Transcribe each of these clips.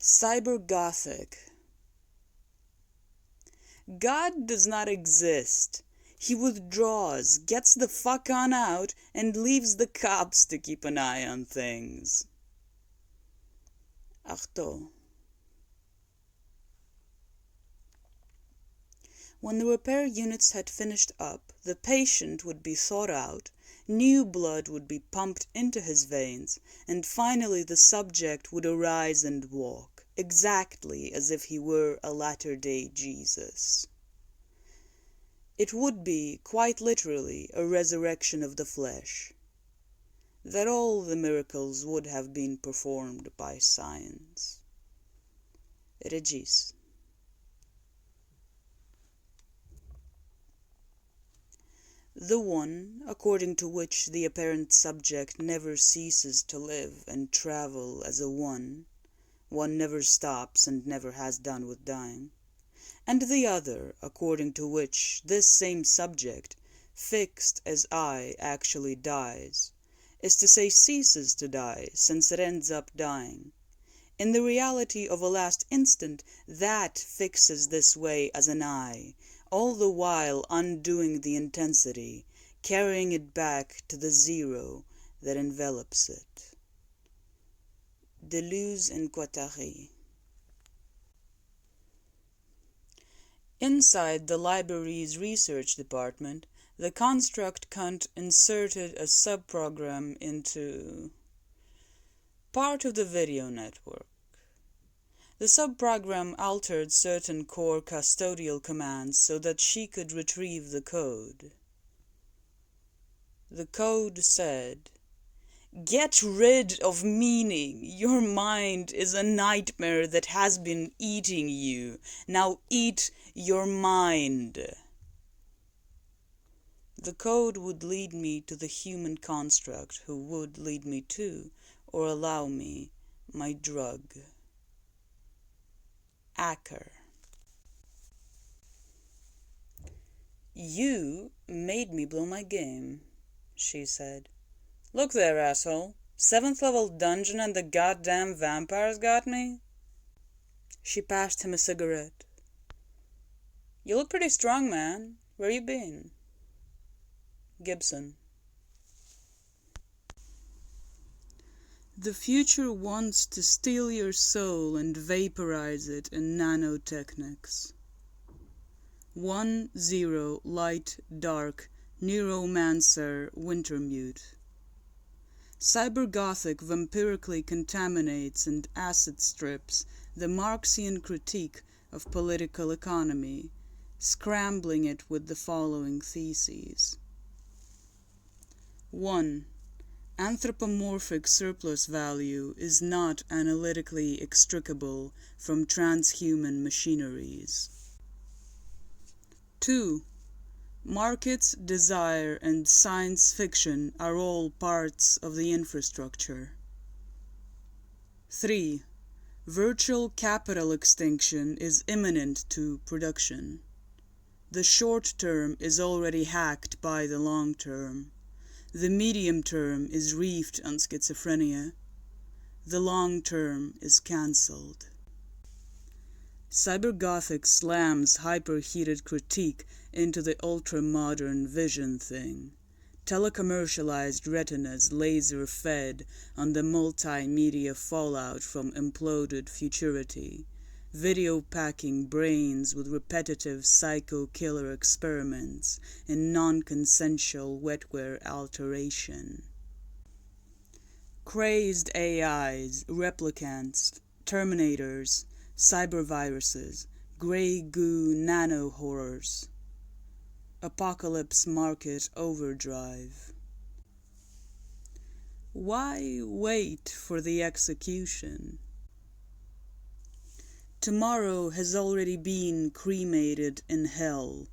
Cybergothic. God does not exist. He withdraws, gets the fuck on out, and leaves the cops to keep an eye on things. Artaud. When the repair units had finished up, the patient would be thawed out, new blood would be pumped into his veins, and finally the subject would arise and walk, exactly as if he were a latter-day Jesus. It would be, quite literally, a resurrection of the flesh. That all the miracles would have been performed by science. Regis. The one, according to which the apparent subject never ceases to live and travel as a one never stops and never has done with dying, and the other, according to which this same subject, fixed as I, actually dies, is to say ceases to die, since it ends up dying. In the reality of a last instant, that fixes this way as an I, all the while undoing the intensity, carrying it back to the zero that envelops it. Deleuze and Guattari. Inside the library's research department, the construct cunt inserted a subprogram into part of the video network. The subprogram altered certain core custodial commands so that she could retrieve the code. The code said, "Get rid of meaning. Your mind is a nightmare that has been eating you. Now eat your mind." The code would lead me to the human construct who would lead me to, or allow me, my drug. Acker. "You made me blow my game," she said. "Look there, asshole. 7th level dungeon and the goddamn vampires got me?" She passed him a cigarette. "You look pretty strong, man. Where you been?" Gibson. The future wants to steal your soul and vaporize it in nanotechnics. 1-0 light dark neuromancer wintermute. Cybergothic vampirically contaminates and acid strips the Marxian critique of political economy, scrambling it with the following theses. 1. Anthropomorphic surplus value is not analytically extricable from transhuman machineries. 2. Markets, desire, and science fiction are all parts of the infrastructure. 3. Virtual capital extinction is imminent to production. The short term is already hacked by the long term. The medium term is reefed on schizophrenia. The long term is cancelled. Cybergothic slams hyper-heated critique into the ultra-modern vision thing. Telecommercialized retinas laser-fed on the multimedia fallout from imploded futurity. Video-packing brains with repetitive psycho-killer experiments in non-consensual wetware alteration. Crazed AIs, replicants, terminators, cyberviruses, grey goo nano-horrors. Apocalypse market overdrive. Why wait for the execution? Tomorrow has already been cremated in hell.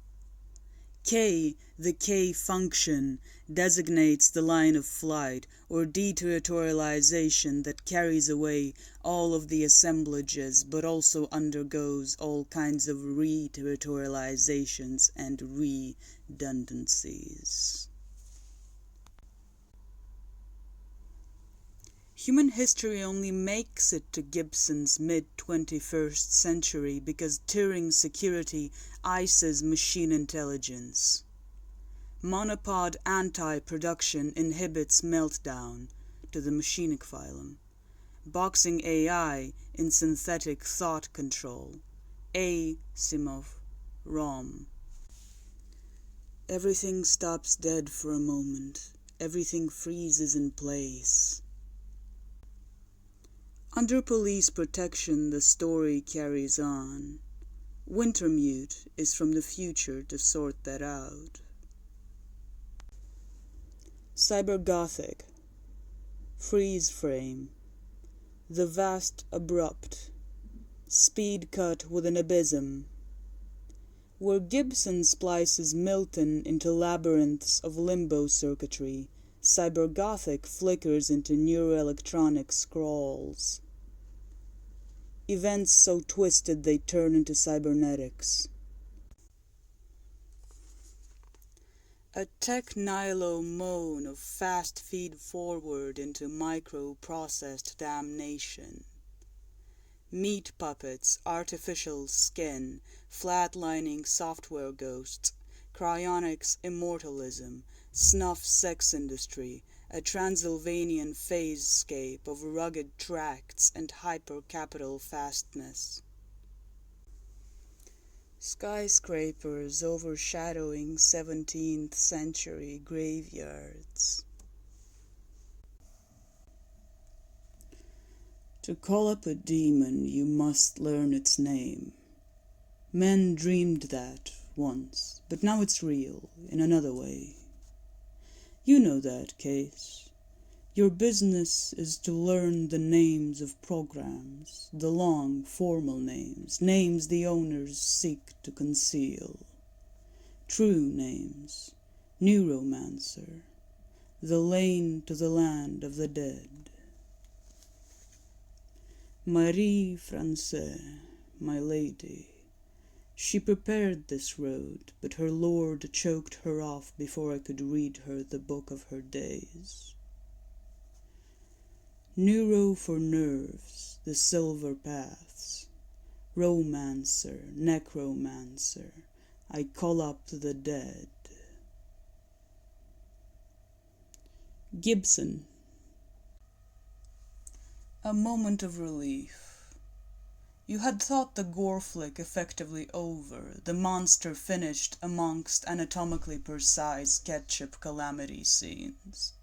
K, the K function, designates the line of flight or deterritorialization that carries away all of the assemblages but also undergoes all kinds of re-territorializations and redundancies. Human history only makes it to Gibson's mid-21st century because Turing's security ices machine intelligence. Monopod anti-production inhibits meltdown to the machinic phylum, boxing AI in synthetic thought control. Asimov, Rom. Everything stops dead for a moment. Everything freezes in place. Under police protection, the story carries on. Wintermute is from the future to sort that out. Cybergothic. Freeze frame. The vast abrupt. Speed cut with an abysm. Where Gibson splices Milton into labyrinths of limbo circuitry, Cybergothic flickers into neuroelectronic scrawls. Events so twisted they turn into cybernetics. A tech-nihilo moan of fast feed forward into micro-processed damnation. Meat puppets, artificial skin, flatlining software ghosts, cryonics immortalism, snuff sex industry, a Transylvanian phase-scape of rugged tracts and hyper-capital fastness. Skyscrapers overshadowing 17th century graveyards. To call up a demon, you must learn its name. Men dreamed that once, but now it's real, in another way. You know that case. Your business is to learn the names of programs, the long, formal names, names the owners seek to conceal. True names, Neuromancer, the lane to the land of the dead. Marie Française, my lady. She prepared this road, but her lord choked her off before I could read her the book of her days. Neuro for nerves, the silver paths. Romancer, necromancer, I call up the dead. Gibson. A moment of relief. You had thought the gore flick effectively over, the monster finished amongst anatomically precise ketchup calamity scenes,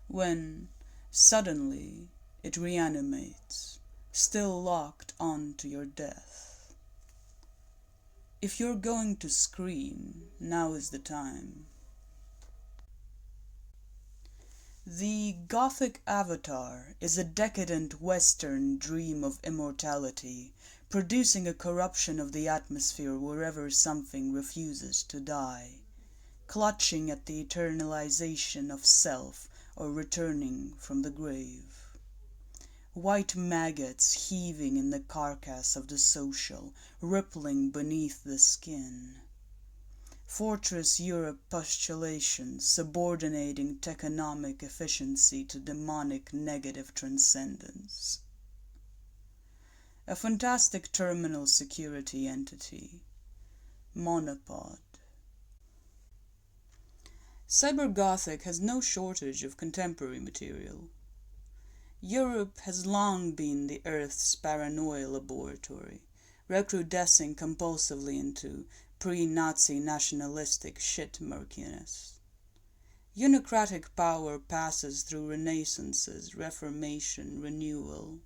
when, suddenly, it reanimates, still locked on to your death. If you're going to scream, now is the time. The Gothic avatar is a decadent Western dream of immortality, producing a corruption of the atmosphere wherever something refuses to die, clutching at the eternalization of self or returning from the grave. White maggots heaving in the carcass of the social, rippling beneath the skin. Fortress Europe postulation subordinating techonomic efficiency to demonic negative transcendence. A fantastic terminal security entity. Monopod. Cybergothic has no shortage of contemporary material. Europe has long been the Earth's paranoia laboratory, recrudescing compulsively into pre-Nazi nationalistic shit murkiness. Unicratic power passes through renaissances, reformation, renewal.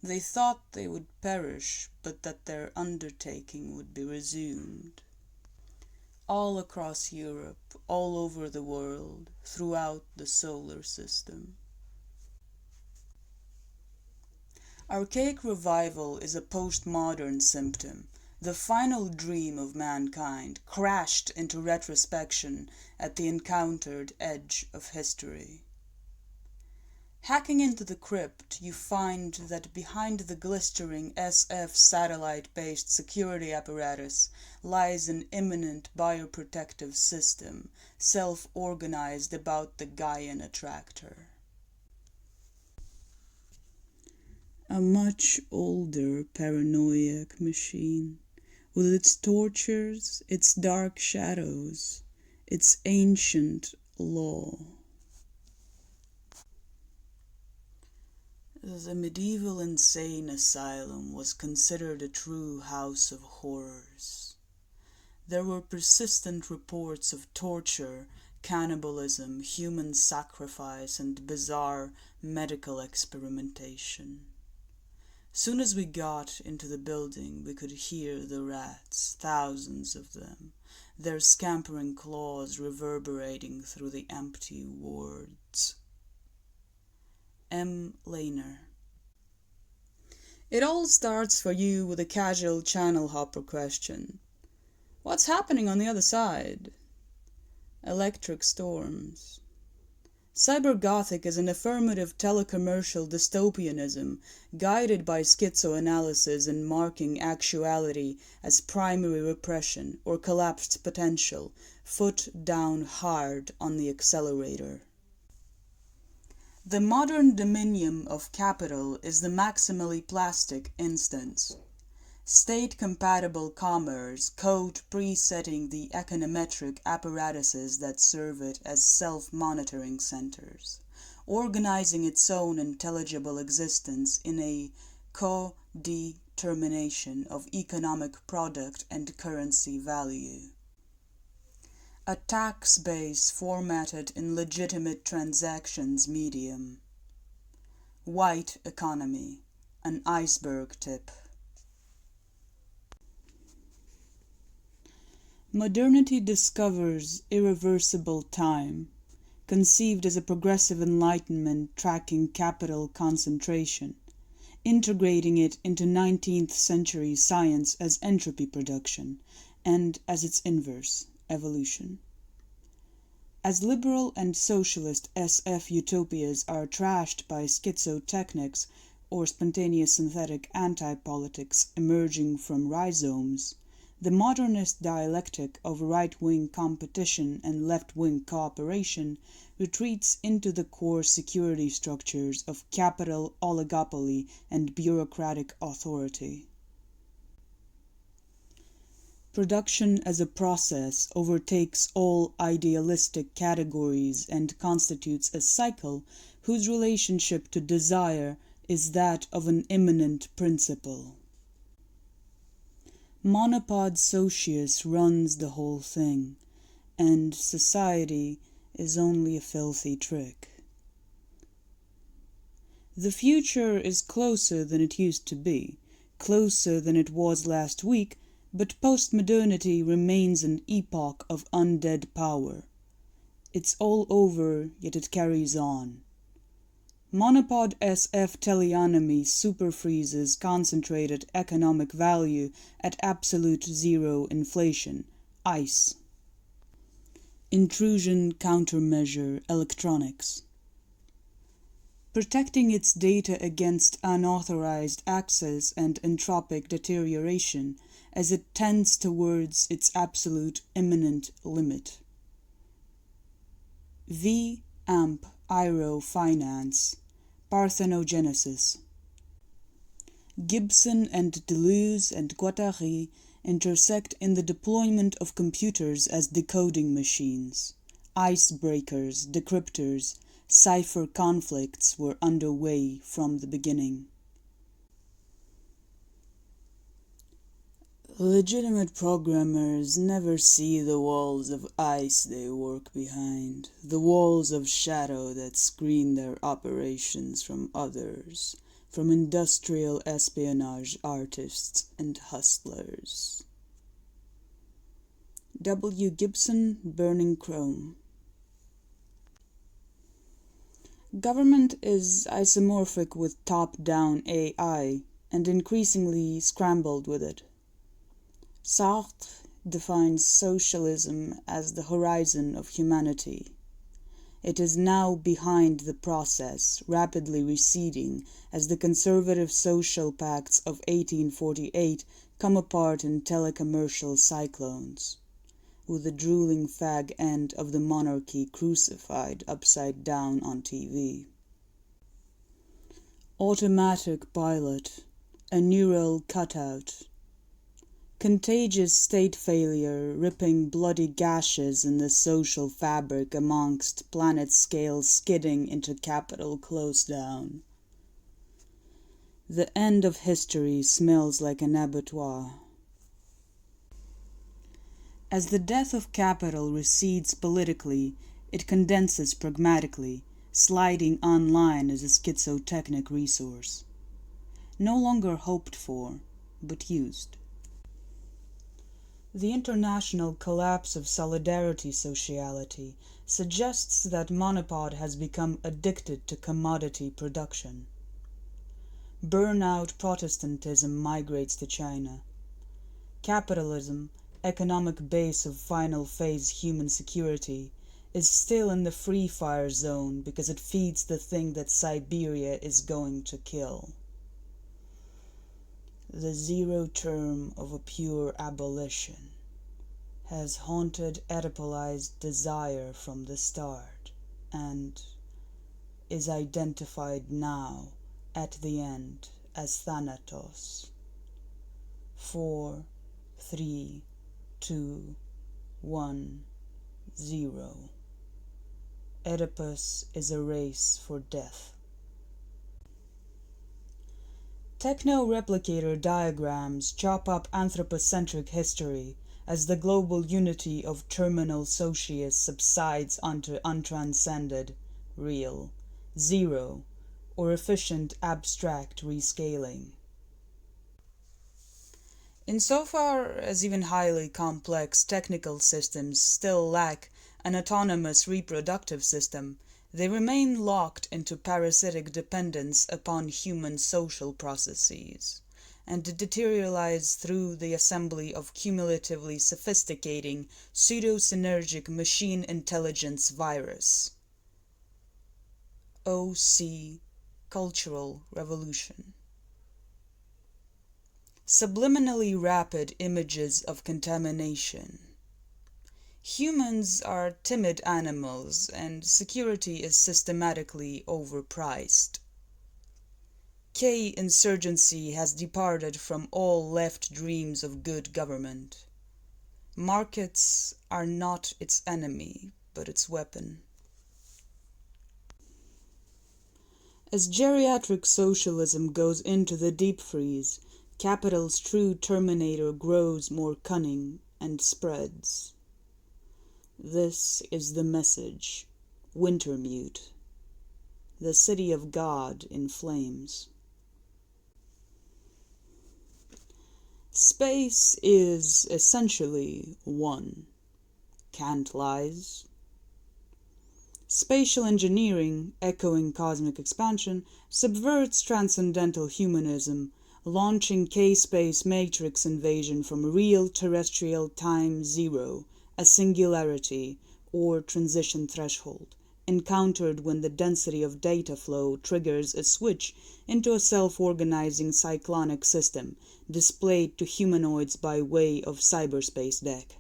They thought they would perish, but that their undertaking would be resumed. All across Europe, all over the world, throughout the solar system. Archaic revival is a postmodern symptom, the final dream of mankind, crashed into retrospection at the encountered edge of history. Hacking into the crypt, you find that behind the glistering SF satellite-based security apparatus lies an imminent bioprotective system, self-organized about the Gaian attractor. A much older paranoiac machine, with its tortures, its dark shadows, its ancient law. The medieval insane asylum was considered a true house of horrors. There were persistent reports of torture, cannibalism, human sacrifice, and bizarre medical experimentation. Soon as we got into the building, we could hear the rats, thousands of them, their scampering claws reverberating through the empty wards. M. Lehner. It all starts for you with a casual channel hopper question. What's happening on the other side? Electric storms. Cybergothic is an affirmative telecommercial dystopianism guided by schizoanalysis and marking actuality as primary repression or collapsed potential, foot down hard on the accelerator. The modern dominion of capital is the maximally plastic instance. State-compatible commerce, code presetting the econometric apparatuses that serve it as self-monitoring centers, organizing its own intelligible existence in a co-determination of economic product and currency value. A tax base formatted in legitimate transactions medium. White economy, an iceberg tip. Modernity discovers irreversible time, conceived as a progressive enlightenment tracking capital concentration, integrating it into 19th century science as entropy production, and as its inverse, evolution. As liberal and socialist SF utopias are trashed by schizotechnics or spontaneous synthetic anti-politics emerging from rhizomes, the modernist dialectic of right-wing competition and left-wing cooperation retreats into the core security structures of capital oligopoly and bureaucratic authority. Production as a process overtakes all idealistic categories and constitutes a cycle whose relationship to desire is that of an immanent principle. Monopod Socius runs the whole thing, and society is only a filthy trick. The future is closer than it used to be, closer than it was last week, but postmodernity remains an epoch of undead power. It's all over, yet it carries on. Monopod SF teleonomy superfreezes concentrated economic value at absolute zero inflation, ICE. Intrusion countermeasure electronics. Protecting its data against unauthorized access and entropic deterioration as it tends towards its absolute imminent limit. V. Amp. Iro Finance. Parthenogenesis. Gibson and Deleuze and Guattari intersect in the deployment of computers as decoding machines. Icebreakers, decryptors, cipher conflicts were underway from the beginning. Legitimate programmers never see the walls of ice they work behind, the walls of shadow that screen their operations from others, from industrial espionage artists and hustlers. W. Gibson, Burning Chrome. Government is isomorphic with top-down AI and increasingly scrambled with it. Sartre defines socialism as the horizon of humanity. It is now behind the process, rapidly receding as the conservative social pacts of 1848 come apart in telecommercial cyclones, with the drooling fag end of the monarchy crucified upside down on TV. Automatic pilot, a neural cutout. Contagious state failure, ripping bloody gashes in the social fabric amongst planet scale skidding into capital close down. The end of history smells like an abattoir. As the death of capital recedes politically, it condenses pragmatically, sliding online as a schizotechnic resource. No longer hoped for, but used. The international collapse of solidarity sociality suggests that monopod has become addicted to commodity production. Burnout Protestantism migrates to China. Capitalism, economic base of final phase human security, is still in the free fire zone because it feeds the thing that Siberia is going to kill. The zero term of a pure abolition has haunted Oedipalized desire from the start and is identified now at the end as Thanatos. 4, 3, 2, 1, 0. Oedipus is a race for death. Techno-replicator diagrams chop up anthropocentric history as the global unity of terminal socius subsides onto untranscended, real, zero, or efficient abstract rescaling. Insofar as even highly complex technical systems still lack an autonomous reproductive system, they remain locked into parasitic dependence upon human social processes, and deterialize through the assembly of cumulatively sophisticating pseudo-synergic machine intelligence virus. OC Cultural Revolution. Subliminally rapid images of contamination. Humans are timid animals, and security is systematically overpriced. K-insurgency has departed from all left dreams of good government. Markets are not its enemy, but its weapon. As geriatric socialism goes into the deep freeze, capital's true terminator grows more cunning and spreads. This is the message. Wintermute. The city of God in flames. Space is essentially one. Kant lies. Spatial engineering, echoing cosmic expansion, subverts transcendental humanism, launching K-space matrix invasion from real terrestrial time zero, a singularity or transition threshold, encountered when the density of data flow triggers a switch into a self-organizing cyclonic system displayed to humanoids by way of cyberspace deck.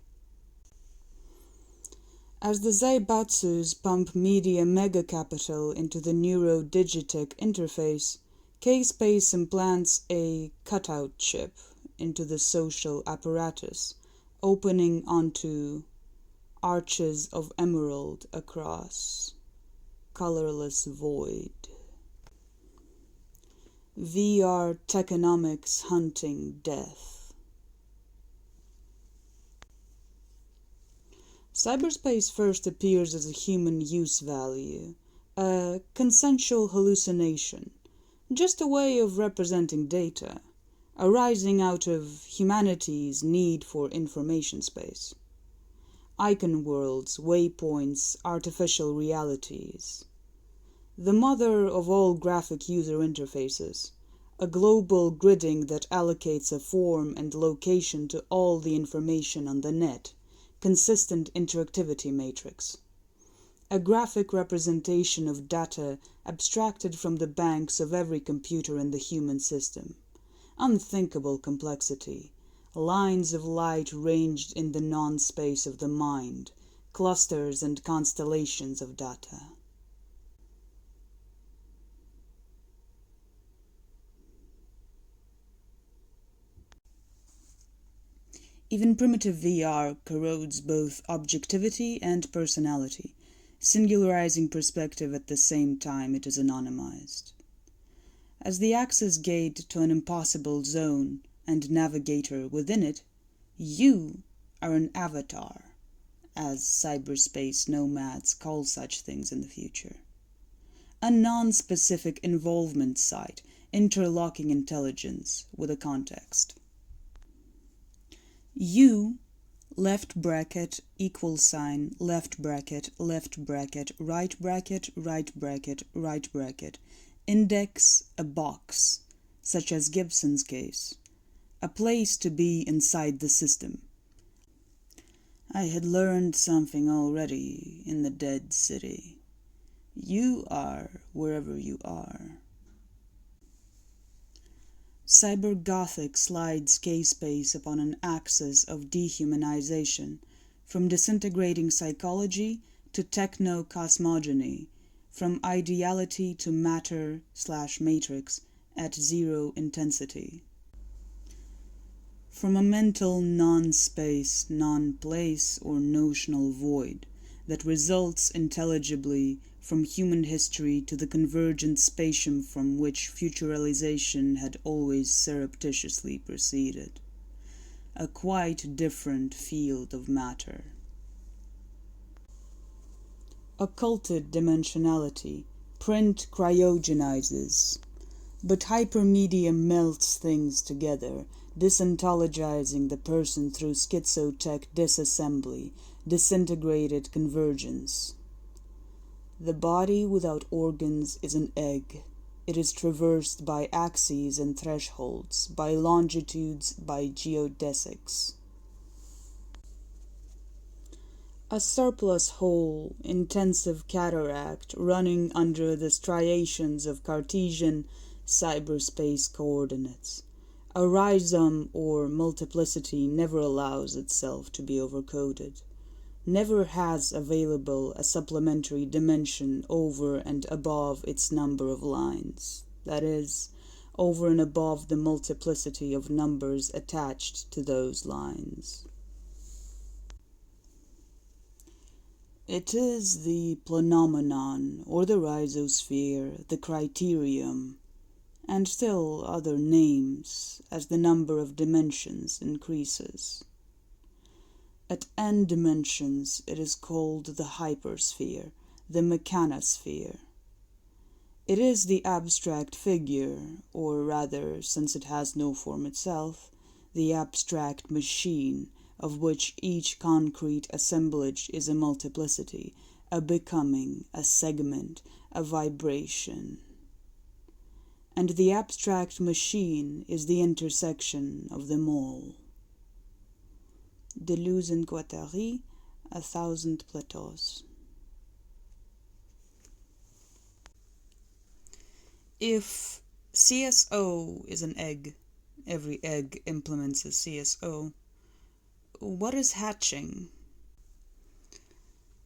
As the Zaibatsus pump media megacapital into the neurodigitic interface, K-Space implants a cutout chip into the social apparatus, opening onto arches of emerald across colorless void. VR techonomics hunting death. Cyberspace first appears as a human use value, a consensual hallucination, just a way of representing data, arising out of humanity's need for information space. Icon worlds, waypoints, artificial realities. The mother of all graphic user interfaces, a global gridding that allocates a form and location to all the information on the net, consistent interactivity matrix. A graphic representation of data abstracted from the banks of every computer in the human system. Unthinkable complexity. Lines of light ranged in the non-space of the mind, clusters and constellations of data. Even primitive VR corrodes both objectivity and personality, singularizing perspective at the same time it is anonymized. As the access gate to an impossible zone and navigator within it, you are an avatar, as cyberspace nomads call such things in the future. A non-specific involvement site interlocking intelligence with a context. You, left bracket, equal sign, left bracket, right bracket, right bracket, right bracket, index a box, such as Gibson's case, a place to be inside the system. I had learned something already in the dead city. You are wherever you are. Cybergothic slides K-space upon an axis of dehumanization, from disintegrating psychology to techno-cosmogony, from ideality to matter/matrix at zero intensity. From a mental non-space, non-place, or notional void that results intelligibly from human history to the convergent spatium from which futuralization had always surreptitiously proceeded. A quite different field of matter. Occulted dimensionality, print cryogenizes, but hypermedium melts things together, disontologizing the person through schizotech disassembly, disintegrated convergence. The body without organs is an egg. It is traversed by axes and thresholds, by longitudes, by geodesics. A surplus hole, intensive cataract, running under the striations of Cartesian cyberspace coordinates. A rhizome or multiplicity never allows itself to be overcoded. Never has available a supplementary dimension over and above its number of lines, that is, over and above the multiplicity of numbers attached to those lines. It is the planomenon, or the rhizosphere, the criterium, and still other names as the number of dimensions increases. At n dimensions it is called the hypersphere, the mechanosphere. It is the abstract figure, or rather, since it has no form itself, the abstract machine, of which each concrete assemblage is a multiplicity, a becoming, a segment, a vibration. And the abstract machine is the intersection of them all. Deleuze and Guattari, 1,000 Plateaus. If CSO is an egg, every egg implements a CSO, what is hatching?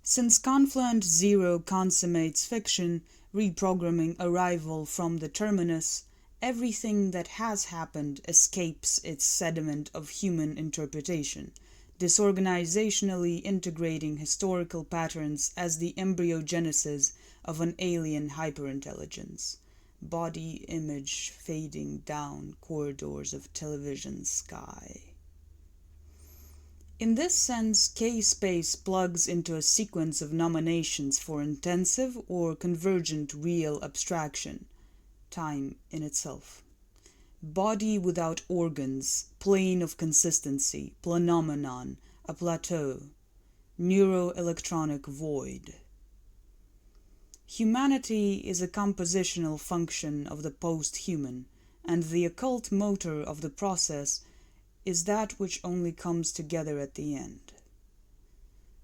Since Confluent Zero consummates fiction, reprogramming arrival from the terminus, everything that has happened escapes its sediment of human interpretation, disorganizationally integrating historical patterns as the embryogenesis of an alien hyperintelligence, body image fading down corridors of television sky. In this sense, K-space plugs into a sequence of nominations for intensive or convergent real abstraction, time in itself. Body without organs, plane of consistency, planomenon, a plateau, neuroelectronic void. Humanity is a compositional function of the post-human, and the occult motor of the process is that which only comes together at the end.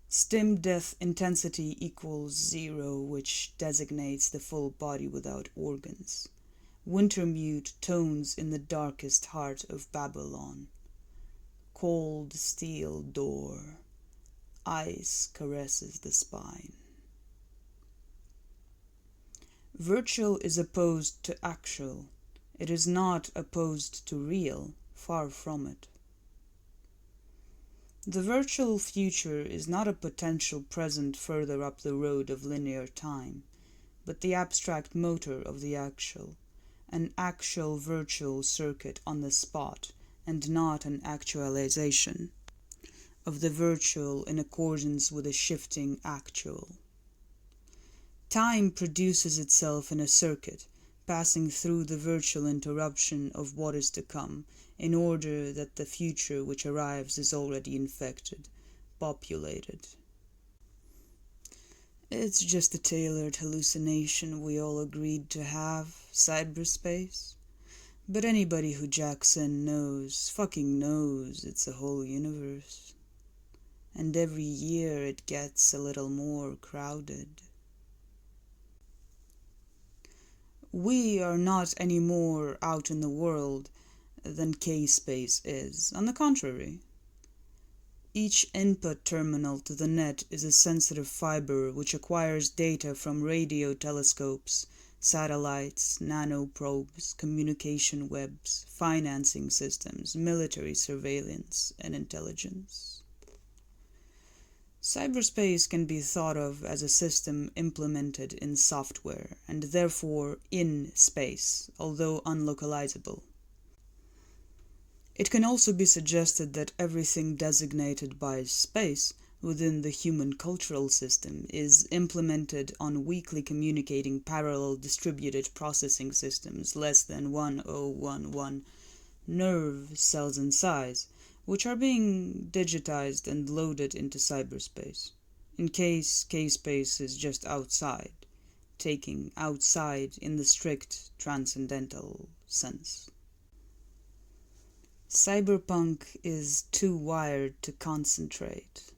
Stim death intensity equals 0, which designates the full body without organs. Wintermute tones in the darkest heart of Babylon. Cold steel door. Ice caresses the spine. Virtual is opposed to actual. It is not opposed to real, far from it. The virtual future is not a potential present further up the road of linear time, but the abstract motor of the actual, an actual virtual circuit on the spot, and not an actualization of the virtual in accordance with a shifting actual. Time produces itself in a circuit, passing through the virtual interruption of what is to come, in order that the future which arrives is already infected, populated. It's just a tailored hallucination we all agreed to have, cyberspace. But anybody who jacks in fucking knows it's a whole universe. And every year it gets a little more crowded. We are not any more out in the world than K-space is. On the contrary, each input terminal to the net is a sensitive fiber which acquires data from radio telescopes, satellites, nanoprobes, communication webs, financing systems, military surveillance, and intelligence. Cyberspace can be thought of as a system implemented in software, and therefore in space, although unlocalizable. It can also be suggested that everything designated by space within the human cultural system is implemented on weakly communicating parallel distributed processing systems less than 1011 nerve cells in size, which are being digitized and loaded into cyberspace, in case K-space is just outside, taking outside in the strict transcendental sense. Cyberpunk is too wired to concentrate.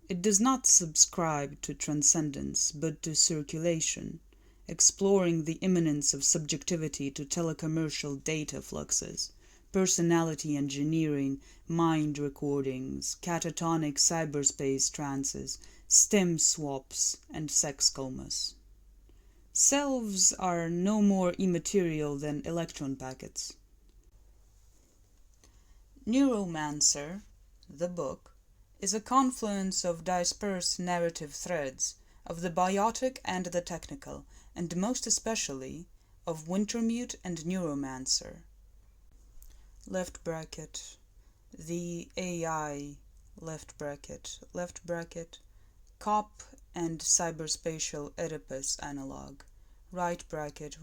It does not subscribe to transcendence, but to circulation, exploring the immanence of subjectivity to telecommercial data fluxes, personality engineering, mind recordings, catatonic cyberspace trances, stem swaps, and sex comas. Selves are no more immaterial than electron packets. Neuromancer, the book, is a confluence of dispersed narrative threads of the biotic and the technical, and most especially of Wintermute and Neuromancer. Left bracket, the AI, left bracket, cop and cyberspatial Oedipus analog, right bracket,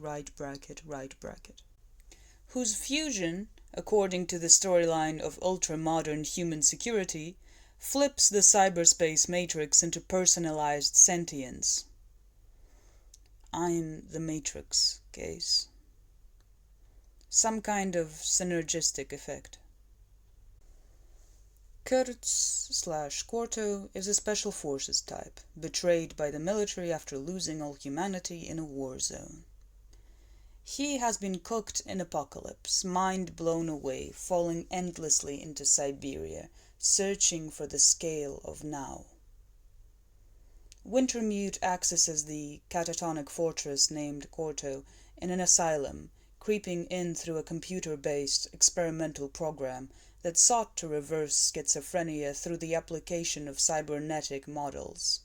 whose fusion, according to the storyline of ultra-modern human security, flips the cyberspace matrix into personalized sentience. I'm the Matrix case. Some kind of synergistic effect. Kurtz/Quarto is a special forces type, betrayed by the military after losing all humanity in a war zone. He has been cooked in apocalypse, mind blown away, falling endlessly into Siberia, searching for the scale of now. Wintermute accesses the catatonic fortress named Quarto in an asylum, creeping in through a computer-based experimental program that sought to reverse schizophrenia through the application of cybernetic models.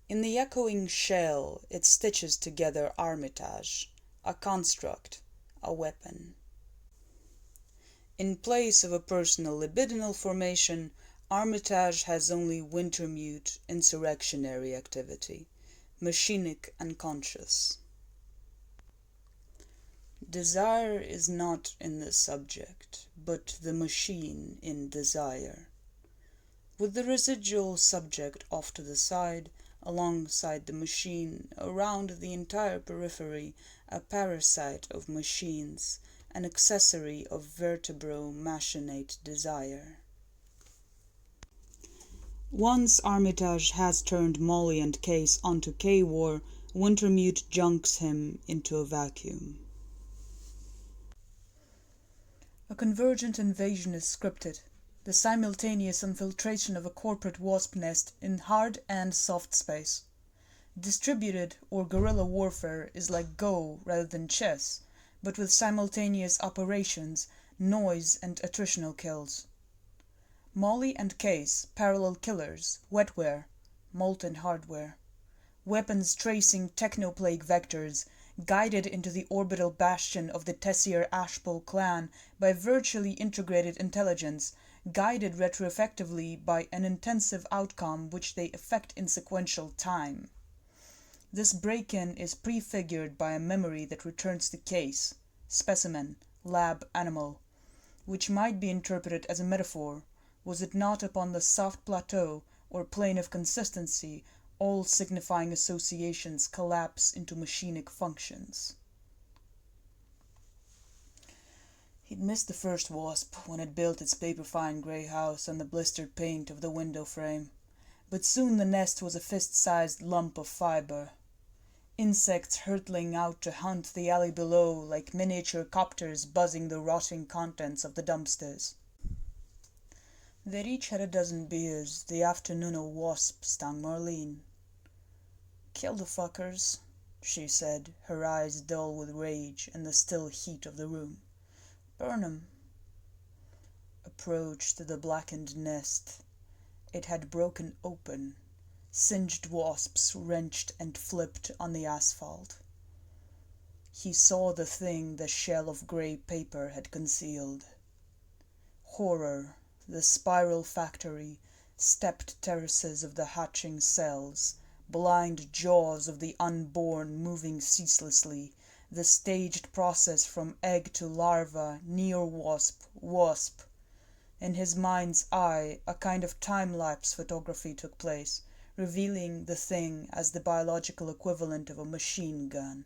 In the echoing shell, it stitches together Armitage, a construct, a weapon. In place of a personal libidinal formation, Armitage has only Wintermute insurrectionary activity, machinic unconscious. Desire is not in the subject, but the machine in desire. With the residual subject off to the side, alongside the machine, around the entire periphery, a parasite of machines, an accessory of vertebro-machinate desire. Once Armitage has turned Molly and Case onto K-War, Wintermute junks him into a vacuum. A convergent invasion is scripted, the simultaneous infiltration of a corporate wasp nest in hard and soft space. Distributed or guerrilla warfare is like Go rather than chess, but with simultaneous operations, noise, and attritional kills. Molly and Case, parallel killers, wetware, molten hardware. Weapons tracing technoplague vectors, guided into the orbital bastion of the Tessier Ashpole clan by virtually integrated intelligence, guided retroeffectively by an intensive outcome which they effect in sequential time. This break-in is prefigured by a memory that returns to Case, specimen, lab animal, which might be interpreted as a metaphor, was it not upon the soft plateau or plane of consistency all signifying associations collapse into machinic functions. He'd missed the first wasp when it built its paper-fine grey house on the blistered paint of the window frame, but soon the nest was a fist-sized lump of fibre. Insects hurtling out to hunt the alley below like miniature copters buzzing the rotting contents of the dumpsters. They'd each had a dozen beers the afternoon a wasp stung Marlene. "Kill the fuckers," she said, her eyes dull with rage in the still heat of the room. "Burn 'em." Approached the blackened nest. It had broken open. Singed wasps wrenched and flipped on the asphalt. He saw the thing the shell of grey paper had concealed. Horror, the spiral factory, stepped terraces of the hatching cells, blind jaws of the unborn moving ceaselessly, the staged process from egg to larva, neo-wasp, wasp. In his mind's eye, a kind of time-lapse photography took place, revealing the thing as the biological equivalent of a machine gun,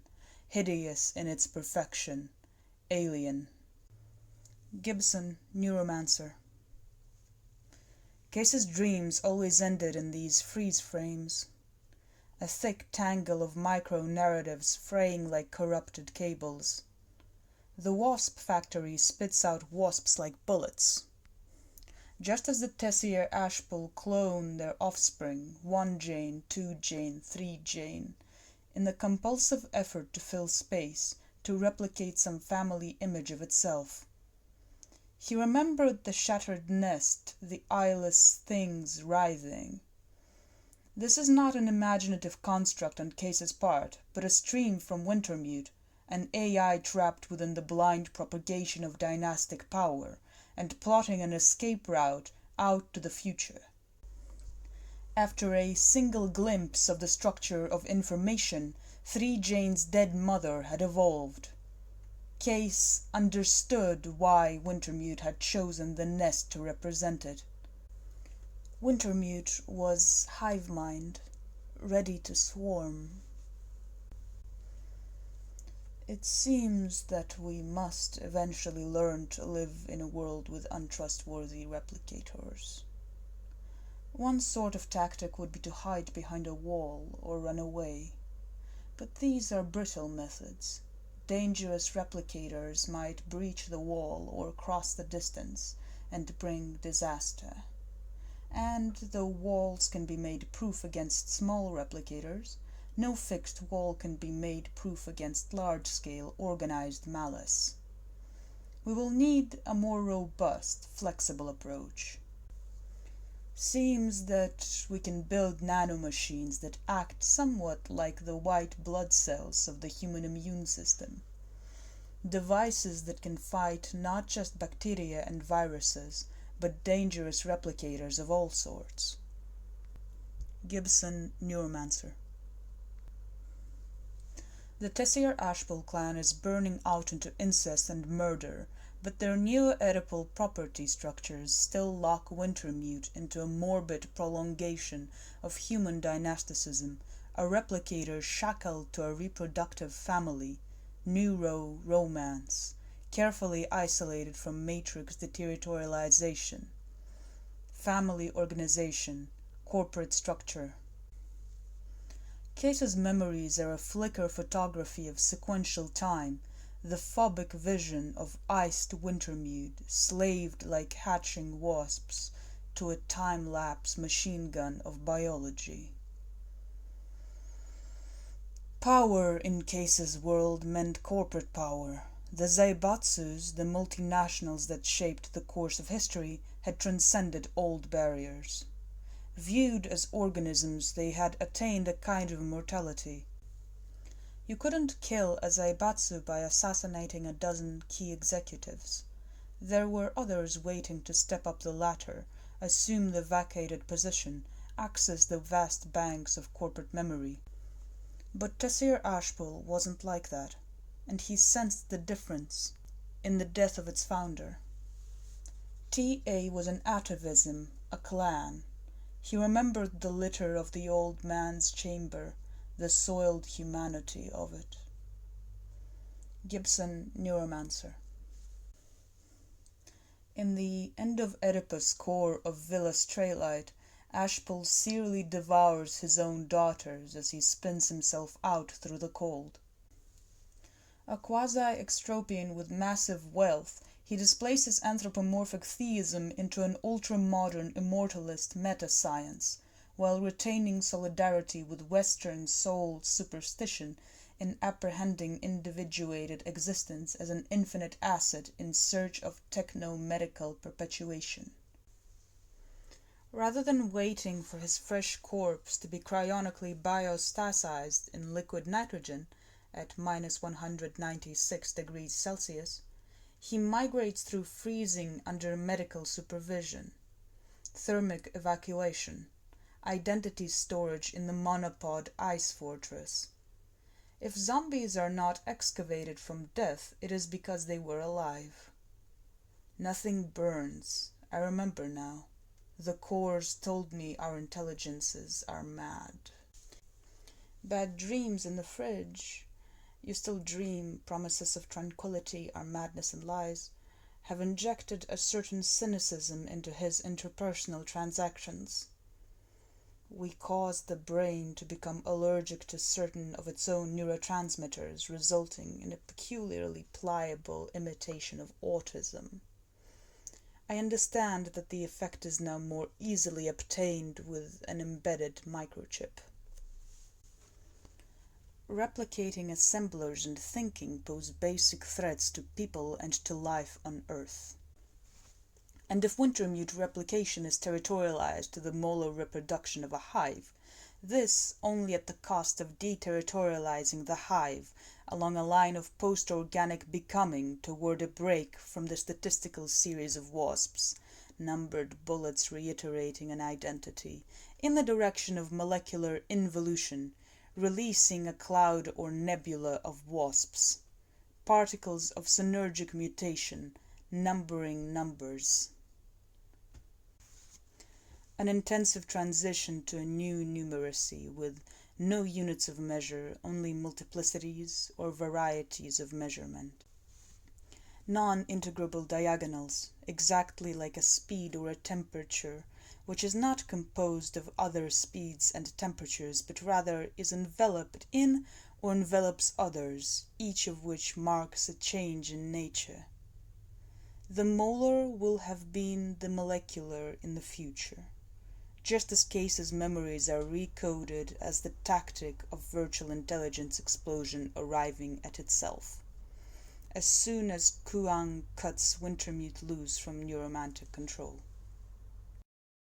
hideous in its perfection, alien. Gibson, Neuromancer. Case's dreams always ended in these freeze frames. A thick tangle of micro-narratives fraying like corrupted cables. The wasp factory spits out wasps like bullets. Just as the Tessier Ashpole clone their offspring, 1 Jane, 2 Jane, 3 Jane, in the compulsive effort to fill space, to replicate some family image of itself. He remembered the shattered nest, the eyeless things writhing. This is not an imaginative construct on Case's part, but a stream from Wintermute, an AI trapped within the blind propagation of dynastic power, and plotting an escape route out to the future. After a single glimpse of the structure of information, 3 Jane's dead mother had evolved. Case understood why Wintermute had chosen the nest to represent it. Wintermute was hive mind, ready to swarm. It seems that we must eventually learn to live in a world with untrustworthy replicators. One sort of tactic would be to hide behind a wall or run away, but these are brittle methods. Dangerous replicators might breach the wall or cross the distance and bring disaster. And though walls can be made proof against small replicators, no fixed wall can be made proof against large-scale organized malice. We will need a more robust, flexible approach. Seems that we can build nanomachines that act somewhat like the white blood cells of the human immune system. Devices that can fight not just bacteria and viruses, but dangerous replicators of all sorts. Gibson, Neuromancer. The Tessier Ashpole clan is burning out into incest and murder, but their neo-Oedipal property structures still lock Wintermute into a morbid prolongation of human dynasticism, a replicator shackled to a reproductive family, neuro-romance, carefully isolated from matrix deterritorialization, family organization, corporate structure. Case's memories are a flicker photography of sequential time, the phobic vision of iced Wintermute, slaved like hatching wasps to a time-lapse machine gun of biology. Power in Case's world meant corporate power, The Zaibatsus, the multinationals that shaped the course of history, had transcended old barriers. Viewed as organisms, they had attained a kind of immortality. You couldn't kill a Zaibatsu by assassinating a dozen key executives. There were others waiting to step up the ladder, assume the vacated position, access the vast banks of corporate memory. But Tassir Ashpul wasn't like that, and he sensed the difference in the death of its founder. TA was an atavism, a clan. He remembered the litter of the old man's chamber, the soiled humanity of it. Gibson, Neuromancer. In the End of Oedipus score of Villa Straylight, Ashpul seerily devours his own daughters as he spins himself out through the cold. A quasi-extropian with massive wealth, he displaces anthropomorphic theism into an ultra-modern immortalist meta-science, while retaining solidarity with Western soul superstition in apprehending individuated existence as an infinite asset in search of techno-medical perpetuation. Rather than waiting for his fresh corpse to be cryonically biostasized in liquid nitrogen at minus 196 degrees Celsius, he migrates through freezing under medical supervision, thermic evacuation, identity storage in the monopod ice fortress. If zombies are not excavated from death, it is because they were alive. Nothing burns, I remember now. The cores told me our intelligences are mad. Bad dreams in the fridge. You still dream promises of tranquility are madness and lies, have injected a certain cynicism into his interpersonal transactions. We cause the brain to become allergic to certain of its own neurotransmitters, resulting in a peculiarly pliable imitation of autism. I understand that the effect is now more easily obtained with an embedded microchip. Replicating assemblers and thinking pose basic threats to people and to life on Earth. And if Wintermute replication is territorialized to the molar reproduction of a hive, this only at the cost of deterritorializing the hive along a line of post-organic becoming toward a break from the statistical series of wasps, numbered bullets reiterating an identity, in the direction of molecular involution, releasing a cloud or nebula of wasps, particles of synergic mutation, numbering numbers. An intensive transition to a new numeracy with no units of measure, only multiplicities or varieties of measurement. Non-integrable diagonals, exactly like a speed or a temperature, which is not composed of other speeds and temperatures, but rather is enveloped in or envelops others, each of which marks a change in nature. The molar will have been the molecular in the future, just as Case's memories are recoded as the tactic of virtual intelligence explosion arriving at itself, as soon as Kuang cuts Wintermute loose from neuromantic control.